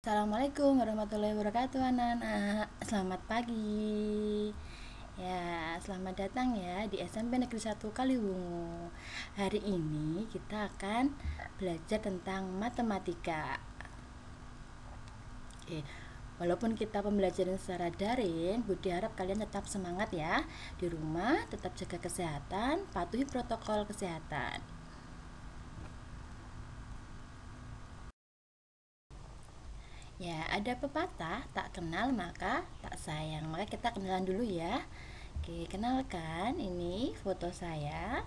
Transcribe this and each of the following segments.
Assalamualaikum warahmatullahi wabarakatuh anak-anak. Selamat pagi. Ya, selamat datang ya di SMP Negeri 1 Kaliwungu. Hari ini kita akan belajar tentang matematika. Oke. Walaupun kita pembelajaran secara daring, Budi harap kalian tetap semangat ya. Di rumah tetap jaga kesehatan, patuhi protokol kesehatan. Ya, ada pepatah, tak kenal maka tak sayang. Maka kita kenalan dulu ya. Oke, kenalkan, ini foto saya.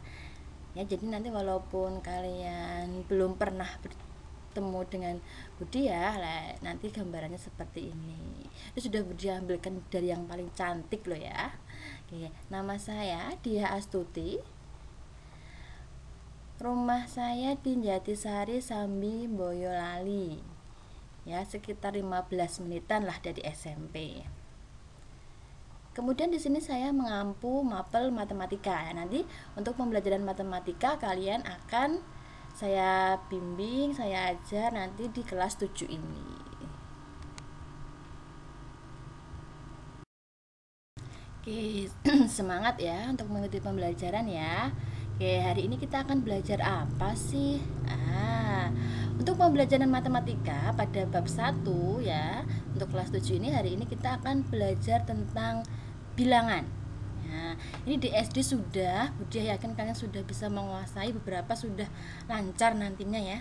Ya, jadi nanti walaupun kalian belum pernah bertemu dengan Budi ya, nanti gambarannya seperti ini. Itu sudah Budi ambilkan dari yang paling cantik loh ya. Oke, nama saya Dia Astuti. Rumah saya di Jatisari, Sambi, Boyolali. Ya, sekitar 15 menitan lah dari SMP. Kemudian di sini saya mengampu mapel matematika. Nanti untuk pembelajaran matematika kalian akan saya bimbing, saya ajar nanti di kelas 7 ini. Oke, semangat ya untuk mengikuti pembelajaran ya. Oke, hari ini kita akan belajar apa sih? Untuk pembelajaran matematika pada bab 1 ya, untuk kelas 7 ini hari ini kita akan belajar tentang bilangan. Nah, ini di SD sudah, Budi yakin kalian sudah bisa menguasai, beberapa sudah lancar nantinya ya.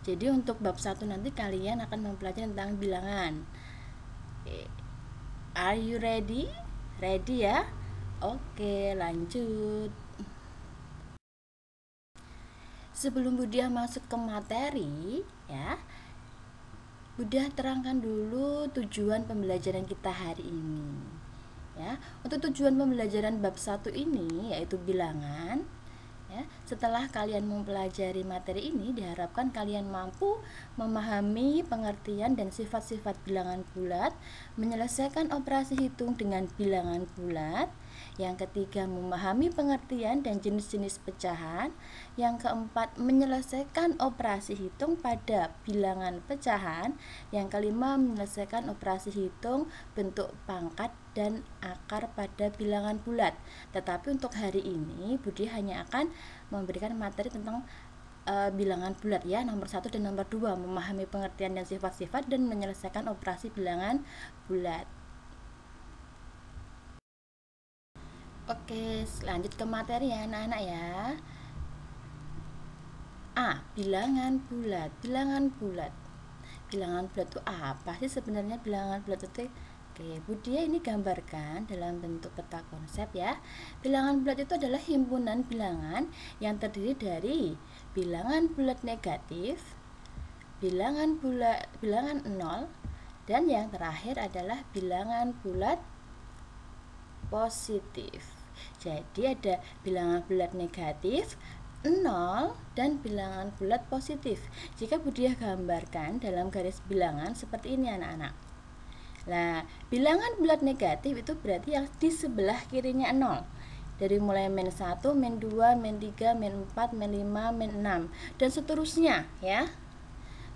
Jadi untuk bab 1 nanti kalian akan mempelajari tentang bilangan. Are you ready? Ready ya? Oke, lanjut. Sebelum Budi masuk ke materi ya, Budi terangkan dulu tujuan pembelajaran kita hari ini. Ya, untuk tujuan pembelajaran bab 1 ini yaitu bilangan. Ya, setelah kalian mempelajari materi ini, diharapkan kalian mampu memahami pengertian dan sifat-sifat bilangan bulat, menyelesaikan operasi hitung dengan bilangan bulat. Yang ketiga, memahami pengertian dan jenis-jenis pecahan. Yang keempat, menyelesaikan operasi hitung pada bilangan pecahan. Yang kelima, menyelesaikan operasi hitung bentuk pangkat dan akar pada bilangan bulat. Tetapi untuk hari ini Budi hanya akan memberikan materi tentang bilangan bulat ya, nomor 1 dan nomor 2, memahami pengertian dan sifat-sifat dan menyelesaikan operasi bilangan bulat. Oke, lanjut ke materi ya anak-anak ya. Bilangan bulat. Bilangan bulat itu apa sih sebenarnya? Bilangan bulat itu, oke, Budi ini gambarkan dalam bentuk peta konsep ya. Bilangan bulat itu adalah himpunan bilangan yang terdiri dari bilangan bulat negatif, bilangan 0, dan yang terakhir adalah bilangan bulat positif. Jadi ada bilangan bulat negatif, 0, dan bilangan bulat positif. Jika Budi gambarkan dalam garis bilangan seperti ini anak-anak. Nah, bilangan bulat negatif itu berarti yang di sebelah kirinya 0. Dari mulai min 1, min 2, min 3, min 4, min 5, min 6, dan seterusnya ya.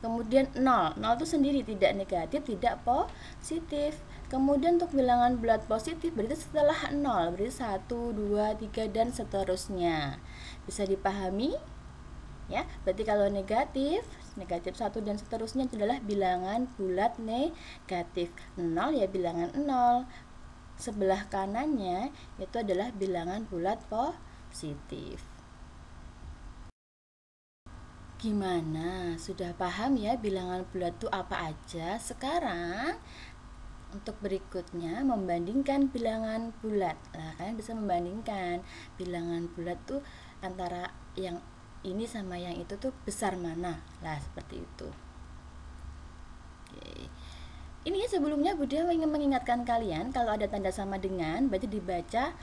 Kemudian 0 itu sendiri tidak negatif, tidak positif. Kemudian untuk bilangan bulat positif berarti setelah 0 berarti 1, 2, 3, dan seterusnya. Bisa dipahami? Ya, berarti kalau negatif 1 dan seterusnya adalah bilangan bulat negatif. 0 ya bilangan 0. Sebelah kanannya itu adalah bilangan bulat positif. Gimana? Sudah paham ya bilangan bulat itu apa aja? Sekarang untuk berikutnya membandingkan bilangan bulat. Nah, kalian bisa membandingkan bilangan bulat tuh antara yang ini sama yang itu tuh besar mana. Lah, seperti itu. Oke. Ini sebelumnya Budi ingin mengingatkan kalian kalau ada tanda sama dengan berarti dibaca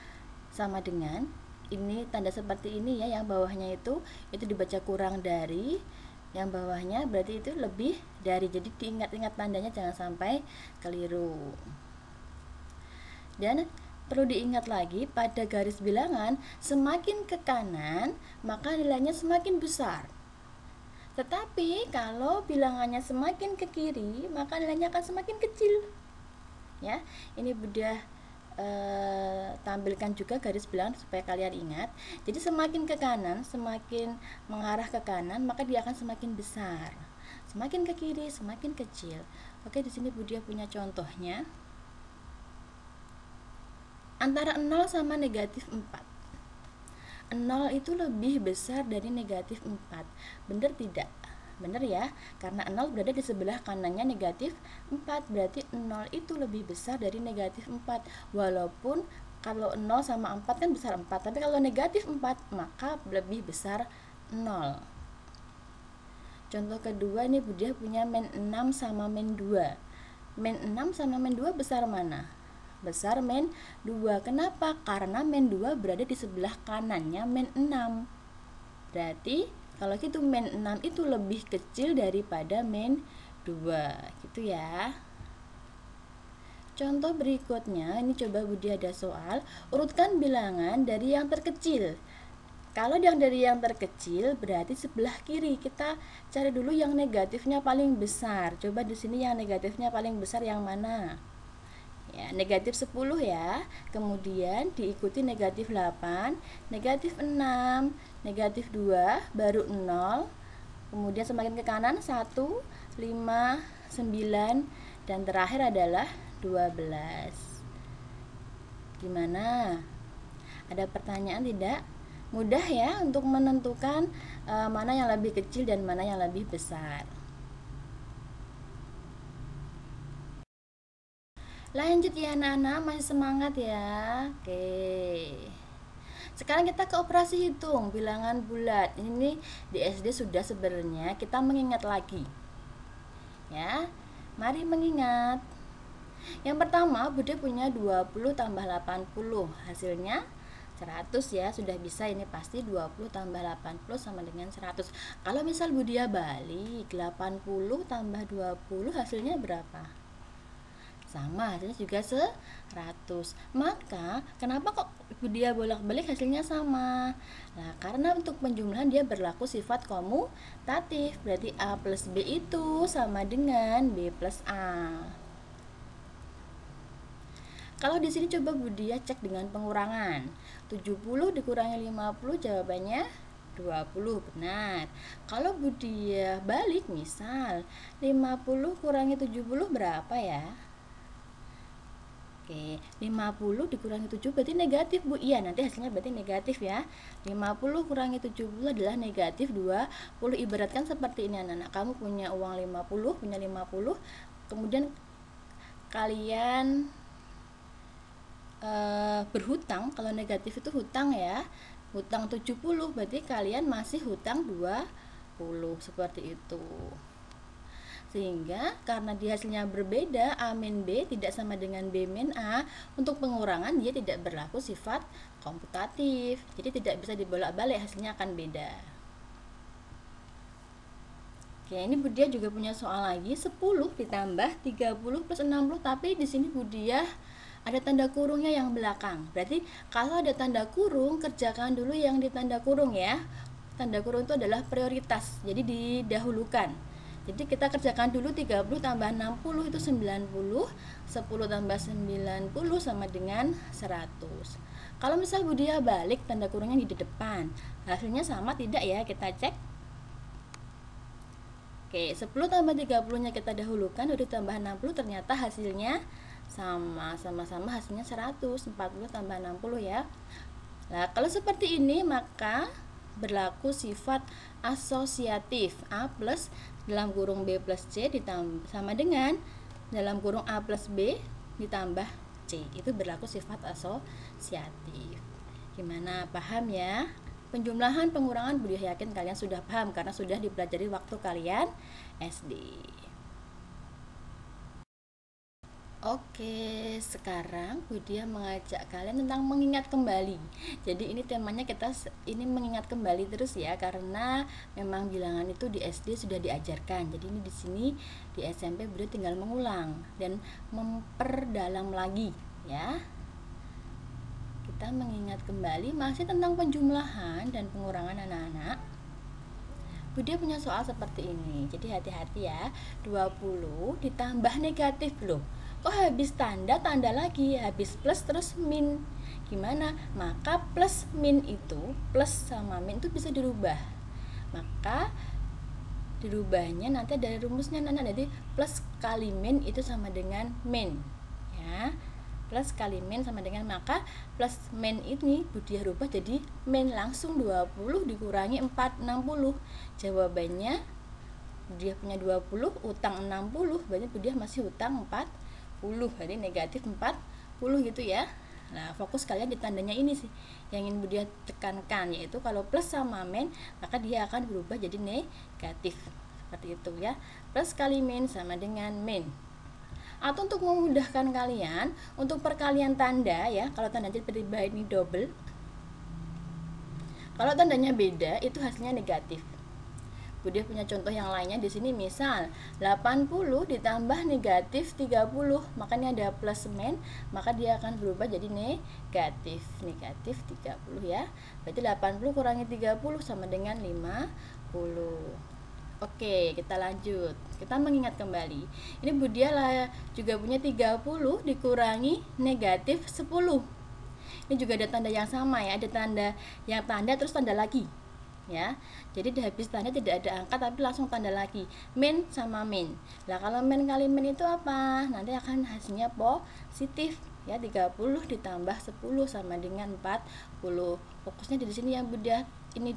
sama dengan. Ini tanda seperti ini ya, yang bawahnya itu dibaca kurang dari, yang bawahnya berarti itu lebih dari. Jadi diingat-ingat tandanya, jangan sampai keliru. Dan perlu diingat lagi, pada garis bilangan semakin ke kanan maka nilainya semakin besar. Tetapi kalau bilangannya semakin ke kiri, maka nilainya akan semakin kecil. Ya, ini Bunda tampilkan juga garis bilangan supaya kalian ingat. Jadi semakin ke kanan, semakin mengarah ke kanan, maka dia akan semakin besar. Semakin ke kiri, semakin kecil. Oke, di sini Bunda punya contohnya. Antara 0 sama negatif 4. 0 itu lebih besar dari negatif 4. Benar tidak? Benar ya, karena 0 berada di sebelah kanannya negatif 4, berarti 0 itu lebih besar dari negatif 4. Walaupun kalau 0 sama 4 kan besar 4, tapi kalau negatif 4 maka lebih besar 0. Contoh kedua nih, Bunda punya min 6 sama min 2. Min 6 sama min 2 besar mana? Besar min 2. Kenapa? Karena min 2 berada di sebelah kanannya min 6. Berarti kalau gitu min 6 itu lebih kecil daripada min 2, gitu ya. Contoh berikutnya, ini coba Budi ada soal, urutkan bilangan dari yang terkecil. Kalau yang dari yang terkecil berarti sebelah kiri, kita cari dulu yang negatifnya paling besar. Coba di sini yang negatifnya paling besar yang mana? Ya, negatif 10 ya, kemudian diikuti negatif 8, negatif 6, negatif 2, baru 0, kemudian semakin ke kanan 1, 5, 9, dan terakhir adalah 12. Gimana? Ada pertanyaan tidak? Mudah ya untuk menentukan mana yang lebih kecil dan mana yang lebih besar. Lanjut ya anak-anak, masih semangat ya. Oke. Sekarang kita ke operasi hitung bilangan bulat. Ini di SD sudah sebenarnya, kita mengingat lagi. Ya. Mari mengingat. Yang pertama, Bude punya 20 tambah 80. Hasilnya 100 ya, sudah bisa ini pasti 20 tambah 80 sama dengan 100. Kalau misal Budia balik 80 tambah 20 hasilnya berapa? Sama, hasilnya juga 100. Maka kenapa kok dia bolak-balik hasilnya sama? Nah, karena untuk penjumlahan dia berlaku sifat komutatif. Berarti A plus B itu sama dengan B plus A. Kalau di sini coba Budia cek dengan pengurangan. 70 dikurangi 50 jawabannya 20, benar. Kalau Budia balik misal 50 kurangi 70 berapa ya? Oke, 50 dikurangi 7 berarti negatif, Bu. Iya, nanti hasilnya berarti negatif ya. 50 kurangi 70 adalah negatif 20. Ibaratkan seperti ini anak-anak. Kamu punya uang 50, punya 50. Kemudian kalian berhutang. Kalau negatif itu hutang ya. Hutang 70, berarti kalian masih hutang 20. Seperti itu. Sehingga karena dia hasilnya berbeda, A min B tidak sama dengan B min A, untuk pengurangan dia tidak berlaku sifat komputatif. Jadi tidak bisa dibolak-balik, hasilnya akan beda. Oke, ini Budia juga punya soal lagi, 10 ditambah 30 plus 60, tapi di sini Budia ada tanda kurungnya yang belakang. Berarti kalau ada tanda kurung, kerjakan dulu yang di tanda kurung ya. Tanda kurung itu adalah prioritas, jadi didahulukan. Jadi kita kerjakan dulu 30 tambah 60 itu 90, 10 tambah 90 sama dengan 100. Kalau misal Budia balik tanda kurungnya di depan, hasilnya sama tidak ya? Kita cek. Oke, 10 tambah 30 nya kita dahulukan, udah tambah 60, ternyata hasilnya sama-sama hasilnya 100, 40 tambah 60 ya. Nah, kalau seperti ini maka berlaku sifat asosiatif. A plus dalam kurung B plus C ditambah sama dengan dalam kurung A plus B ditambah C. Itu berlaku sifat asosiatif. Gimana, paham ya? Penjumlahan pengurangan Budia yakin kalian sudah paham karena sudah dipelajari waktu kalian SD. Oke, sekarang Budia mengajak kalian tentang mengingat kembali. Jadi ini temanya kita ini mengingat kembali terus ya, karena memang bilangan itu di SD sudah diajarkan. Jadi ini di sini di SMP Budia tinggal mengulang dan memperdalam lagi ya. Kita mengingat kembali masih tentang penjumlahan dan pengurangan anak-anak. Dia punya soal seperti ini. Jadi hati-hati ya. 20 ditambah negatif loh. Kok habis tanda lagi, habis plus terus min. Gimana? Maka plus min itu, plus sama min itu bisa dirubah. Maka dirubahnya nanti dari rumusnya nanti plus kali min itu sama dengan min. Ya. Plus kali min sama dengan, maka plus min ini Budiah rubah jadi min, langsung 20 dikurangi 4, 60. Jawabannya Budiah punya 20, utang 60, berarti Budiah masih utang 40, jadi negatif 40 gitu ya. Nah, fokus kalian di tandanya ini sih yang ingin Budiah tekankan, yaitu kalau plus sama min maka dia akan berubah jadi negatif. Seperti itu ya. Plus kali min sama dengan min. Atau untuk memudahkan kalian, untuk perkalian tanda ya, kalau tandanya tiba-tiba ini double, kalau tandanya beda itu hasilnya negatif. Budiah punya contoh yang lainnya di sini, misal 80 ditambah negatif 30, makanya ada plus min, maka dia akan berubah jadi negatif 30 ya. Berarti 80 kurangi 30 sama dengan 50. Oke, kita lanjut. Kita mengingat kembali. Ini Budiah juga punya 30 dikurangi negatif 10. Ini juga ada tanda yang sama ya, ada tanda yang tanda terus tanda lagi. Ya. Jadi di habis tanda tidak ada angka tapi langsung tanda lagi. Min sama min. Nah, kalau min kali min itu apa? Nanti akan hasilnya positif. Ya, 30 ditambah 10 sama dengan 40. Fokusnya di sini yang Budiah ini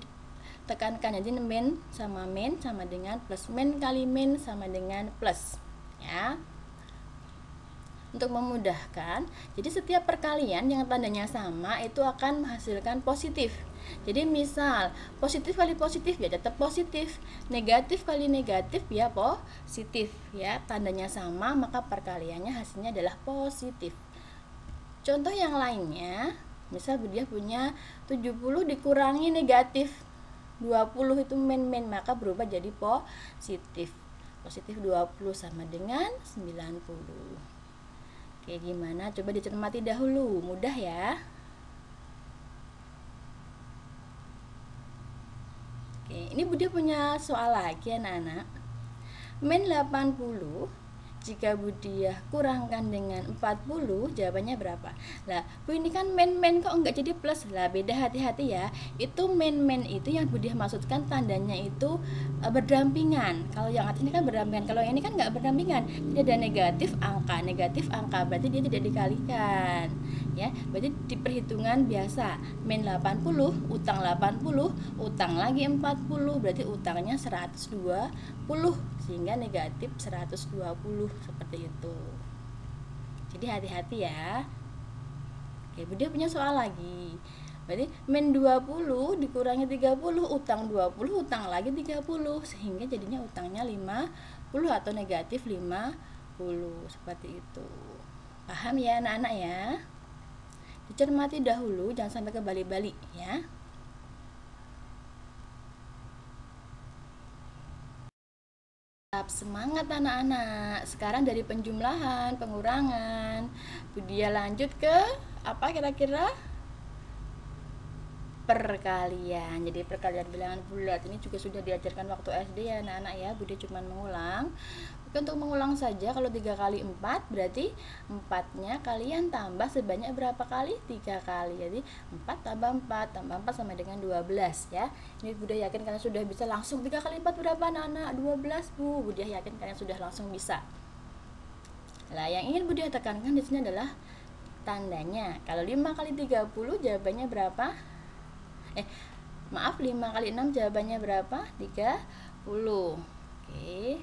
tekankan, jadi min sama dengan plus, min kali min sama dengan plus ya. Untuk memudahkan, jadi setiap perkalian yang tandanya sama itu akan menghasilkan positif. Jadi misal positif kali positif ya tetap positif, negatif kali negatif ya positif ya, tandanya sama maka perkaliannya hasilnya adalah positif. Contoh yang lainnya, misal Budiah punya 70 dikurangi negatif 20 itu min, maka berubah jadi positif. Positif 20 sama dengan 90. Oke, gimana? Coba dicermati dahulu, mudah ya. Oke, ini Budiah punya soal lagi anak-anak. Min 80 jika Budiah kurangkan dengan 40, jawabannya berapa? Lah, Bu ini kan min kok enggak jadi plus? Lah, beda, hati-hati ya. Itu min itu yang Budiah maksudkan tandanya itu berdampingan. Kalau yang atas ini kan berdampingan, kalau yang ini kan enggak berdampingan. Jadi ada negatif angka, berarti dia tidak dikalikan. Ya, berarti di perhitungan biasa min 80, utang 80, utang lagi 40, berarti utangnya 120, sehingga negatif 120 seperti itu. Jadi hati-hati ya. Oke, Budiah punya soal lagi. Berarti min 20 dikurangi 30, utang 20, utang lagi 30, sehingga jadinya utangnya 50 atau negatif 50 seperti itu. Paham ya anak-anak ya? Dicermati dahulu, jangan sampai kebalik-balik ya. Semangat anak-anak. Sekarang dari penjumlahan, pengurangan, Budiah lanjut ke apa kira-kira? Perkalian. Jadi perkalian bilangan bulat ini juga sudah diajarkan waktu SD ya anak-anak ya. Budiah cuma mengulang. Oke, untuk mengulang saja, kalau 3 kali 4 berarti 4-nya kalian tambah sebanyak berapa kali? 3 kali. Jadi 4 tambah 4 sama dengan 12 ya. Ini Budiah yakin kalian sudah bisa langsung 3 kali 4 berapa anak-anak? 12 Bu. Budiah yakin kalian sudah langsung bisa. Nah, yang ingin Budiah tekankan di sini adalah tandanya. Kalau 5 kali 30 jawabannya berapa? 5 kali 6 jawabannya berapa? 30. Oke.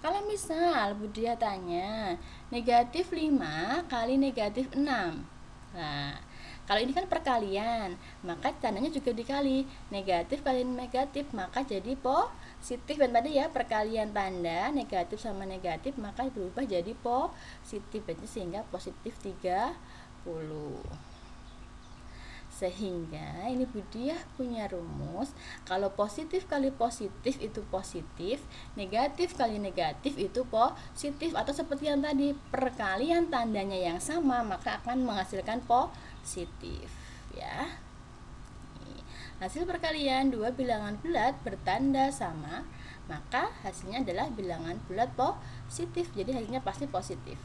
Kalau misal Budiah tanya negatif 5 kali negatif 6. Nah, kalau ini kan perkalian, maka tandanya juga dikali. Negatif kali negatif, maka jadi positif. Dan tadi ya, perkalian tanda negatif sama negatif, maka berubah jadi positif. Berarti sehingga positif 30. Sehingga ini Budiah punya rumus, kalau positif kali positif itu positif, negatif kali negatif itu positif, atau seperti yang tadi perkalian tandanya yang sama maka akan menghasilkan positif ya. Hasil perkalian dua bilangan bulat bertanda sama, maka hasilnya adalah bilangan bulat positif. Jadi hasilnya pasti positif.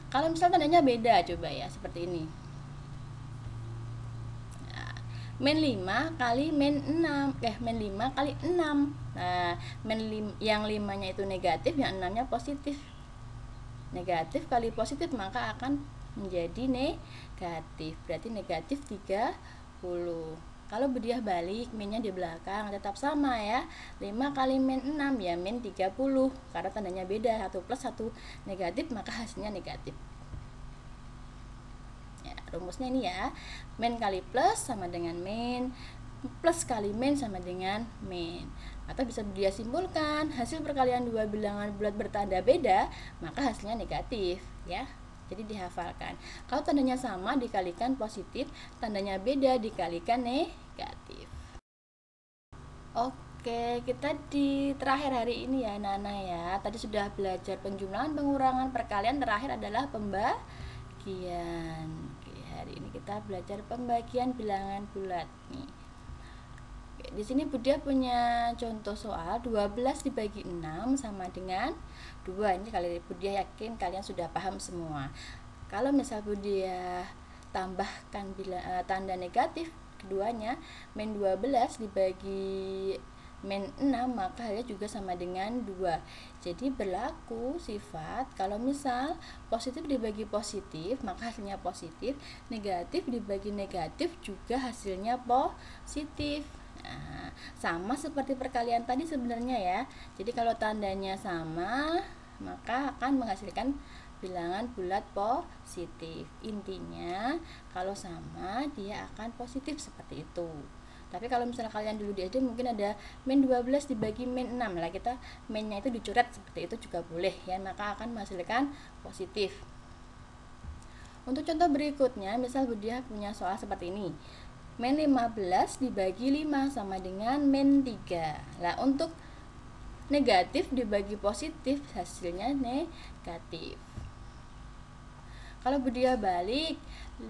Kalau misal tandanya beda, coba ya, seperti ini. Nah, min 5 kali min 6, min 5 kali 6. Nah, yang 5-nya itu negatif, yang 6-nya positif. Negatif kali positif maka akan menjadi negatif. Berarti negatif 30. Kalau berdiah balik, minnya di belakang tetap sama ya. 5 kali min 6 ya min 30. Karena tandanya beda, 1 plus 1 negatif, maka hasilnya negatif. Ya, rumusnya ini ya. Min kali plus sama dengan min, plus kali min sama dengan min. Atau bisa dia simpulkan, hasil perkalian dua bilangan bulat bertanda beda, maka hasilnya negatif ya. Jadi dihafalkan. Kalau tandanya sama dikalikan positif, tandanya beda dikalikan negatif. Oke, kita di terakhir hari ini ya Nana ya. Tadi sudah belajar penjumlahan, pengurangan, perkalian, terakhir adalah pembagian. Oke, hari ini kita belajar pembagian bilangan bulat nih. Oke, di sini Budia punya contoh soal 12 dibagi 6 sama dengan 2. Ini kali Budia yakin kalian sudah paham semua. Kalau misal Budia tambahkan tanda negatif keduanya, min 12 dibagi min 6, maka hasilnya juga sama dengan 2. Jadi berlaku sifat kalau misal positif dibagi positif maka hasilnya positif, negatif dibagi negatif juga hasilnya positif. Nah, sama seperti perkalian tadi sebenarnya ya. Jadi kalau tandanya sama maka akan menghasilkan bilangan bulat positif. Intinya kalau sama dia akan positif seperti itu. Tapi kalau misalnya kalian dulu di SD mungkin ada min 12 dibagi min 6 lah, kita minnya itu dicoret seperti itu juga boleh ya, maka akan menghasilkan positif. Untuk contoh berikutnya, misal Budia punya soal seperti ini. Min 15 dibagi 5 sama dengan min 3. Nah, untuk negatif dibagi positif hasilnya negatif. Kalau Budia balik,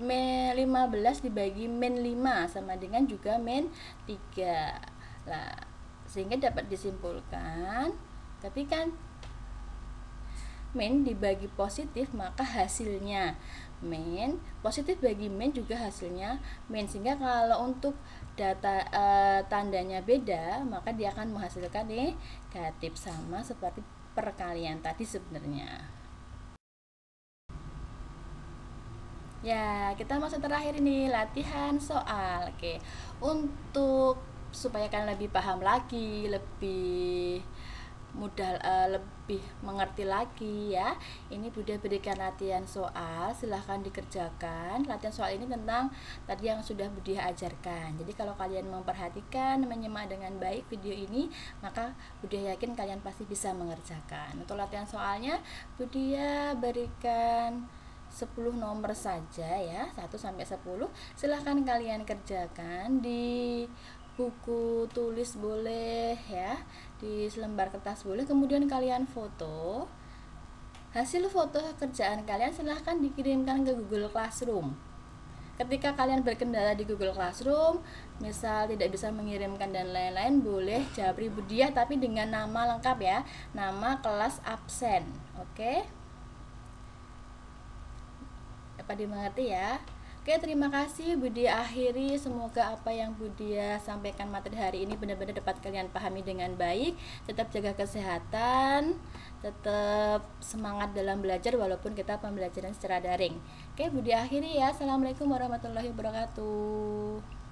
min 15 dibagi min 5 sama dengan juga min 3. Nah, sehingga dapat disimpulkan ketika min dibagi positif maka hasilnya min, positif bagi min juga hasilnya min. Sehingga kalau untuk data tandanya beda maka dia akan menghasilkan negatif, sama seperti perkalian tadi sebenarnya. Ya, kita masuk terakhir ini latihan soal. Oke, untuk supaya kalian lebih paham lagi, lebih mudah, lebih mengerti lagi ya, ini Budia berikan latihan soal, silahkan dikerjakan. Latihan soal ini tentang tadi yang sudah Budia ajarkan. Jadi kalau kalian memperhatikan, menyimak dengan baik video ini, maka Budia yakin kalian pasti bisa mengerjakan. Untuk latihan soalnya Budia berikan 10 nomor saja ya, 1 sampai 10. Silahkan kalian kerjakan di buku tulis boleh ya, di selembar kertas boleh, kemudian kalian foto. Hasil foto kerjaan kalian silahkan dikirimkan ke Google Classroom. Ketika kalian berkendala di Google Classroom, misal tidak bisa mengirimkan dan lain-lain, boleh japri Budia tapi dengan nama lengkap ya, nama kelas absen. Oke? Dapat dimengerti ya. Oke, terima kasih. Budia akhiri, semoga apa yang Budia sampaikan materi hari ini benar-benar dapat kalian pahami dengan baik. Tetap jaga kesehatan, tetap semangat dalam belajar walaupun kita pembelajaran secara daring. Oke, Budia akhiri ya. Assalamualaikum warahmatullahi wabarakatuh.